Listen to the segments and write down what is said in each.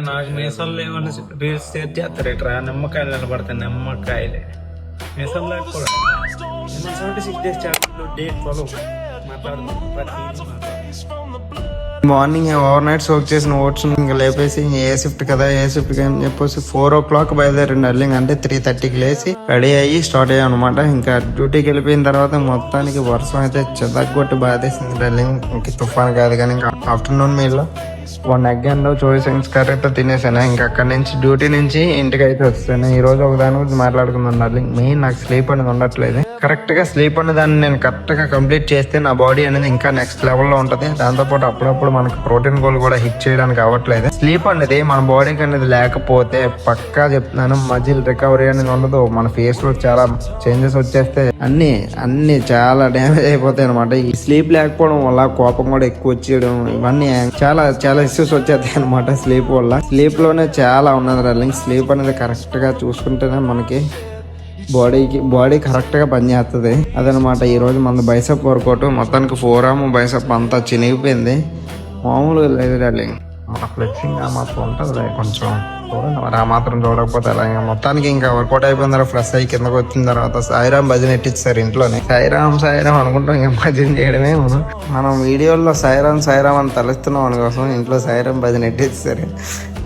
నాకు మీసాలు ఏమన్నా రీల్స్ షేర్ చేస్తారు ఇట్రా నిమ్మకాయలు నిలబడతాయి నిమ్మకాయలే మీసాలు లేకపోవడం date follow morning over night soak చేసిన ఓట్స్ ఇంకా లేపేసి ఏ షిఫ్ట్ కదా ఏ షిఫ్ట్ అని చెప్పేసి 4 o'clock బయలుదేరింది అర్లింగ్ అంటే 3:30కి లేచి రెడీ అయ్యి స్టార్ట్ అయ్యాం అనమాట. ఇంకా డ్యూటీకి వెళ్ళిపోయిన తర్వాత మొత్తానికి వర్షం అయితే చెదగొట్టి బాధేసింది అర్లింగ్. ఇంక తుఫాన్ కాదు కానీ ఇంకా ఆఫ్టర్నూన్ మీల్లో 1 egg and choy sings కర్రీతో తినేసాను. ఇంకా అక్కడి నుంచి డ్యూటీ నుంచి ఇంటికి అయితే వస్తాను. ఈ రోజు ఒక దాని గురించి మాట్లాడుకుందాం డార్లింగ్. మెయిన్ నాకు స్లీప్ అనేది ఉండట్లేదు. కరెక్ట్ గా స్లీప్ అనే దాన్ని నేను కరెక్ట్ గా కంప్లీట్ చేస్తే నా బాడీ అనేది ఇంకా నెక్స్ట్ లెవెల్లో ఉంటది. దాంతోపాటు అప్పుడప్పుడు మనకు ప్రోటీన్ గోల్ కూడా హిట్ చేయడానికి అవ్వట్లేదు. స్లీప్ అనేది మన బాడీకి అనేది లేకపోతే పక్కా చెప్తున్నాను మజిల్ రికవరీ అనేది ఉండదు. మన ఫేస్ లో చాలా చేంజెస్ వచ్చేస్తే అన్ని చాలా డ్యామేజ్ అయిపోతాయి అనమాట. ఈ స్లీప్ లేకపోవడం వల్ల కోపం కూడా ఎక్కువ వచ్చేయడం ఇవన్నీ చాలా ఇష్యూస్ వచ్చేస్తాయి అనమాట స్లీప్ వల్ల. స్లీప్ లోనే చాలా ఉన్నది డార్లింగ్. స్లీప్ అనేది కరెక్ట్ గా చూసుకుంటేనే మనకి బాడీ కరెక్ట్ గా పనిచేస్తుంది. అదనమాట ఈ రోజు మన బైసెప్ వర్కౌట్. మొత్తానికి 4 arm బైసెప్ అంతా చినిగిపోయింది. మామూలుగా లేదు డార్లింగ్. మన ఫ్లెక్సింగ్ ఆ మాత్రం ఉంటుంది కొంచెం చూడండి మరి. ఆ మాత్రం చూడకపోతే అలా మొత్తానికి ఇంకా వర్కౌట్ అయిపోయిన తర్వాత ఫ్రెష్ అయ్యి కిందకి వచ్చిన తర్వాత సాయిరామ్ భజన ఎట్టించారు ఇంట్లోనే. సాయిరామ్ అనుకుంటాం ఇంకా భజన చేయడమే. మనం వీడియోల్లో సాయిరామ్ అని తలుస్తున్నాం అందుకోసం ఇంట్లో సాయిరామ్ భజన ఎట్టించారు.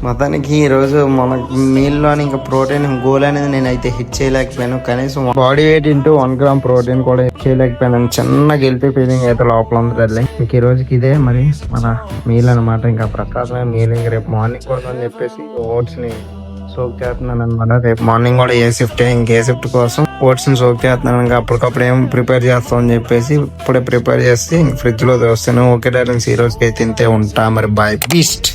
మొత్తానికి ఈ రోజు మన మీల్లోని ఇంకా ప్రోటీన్ గోల్ అనేది నేనైతే హిట్ చేయలేకపోయాను. కనీసం body weight into 1 gram protein కూడా హిట్ చేయలేకపోయాను. చిన్న గిల్టీ ఫీలింగ్ అయితే లోపల ఉంది. ఇంక ఈ రోజుకి ఇదే మరి మన మీల్ అనమాట. ఇంకా ప్రకాశమే మీల్. ఇంక రేపు మార్నింగ్ కోసం అని చెప్పేసి ఓట్స్ ని సోక్ చేస్తున్నాను అనమాట. రేపు మార్నింగ్ కూడా ఏ షిఫ్ట్ కోసం ఓట్స్ ని సోక్ చేస్తున్నాను. ఇంకా అప్పటికప్పుడు ఏం ప్రిపేర్ చేస్తాం అని చెప్పేసి ఇప్పుడే ప్రిపేర్ చేసి ఫ్రిడ్జ్ లో దోస్తాను. ఓకే డార్లింగ్స్, ఈ రోజుకి అయితే తింటే ఉంటా మరి. Bye beast.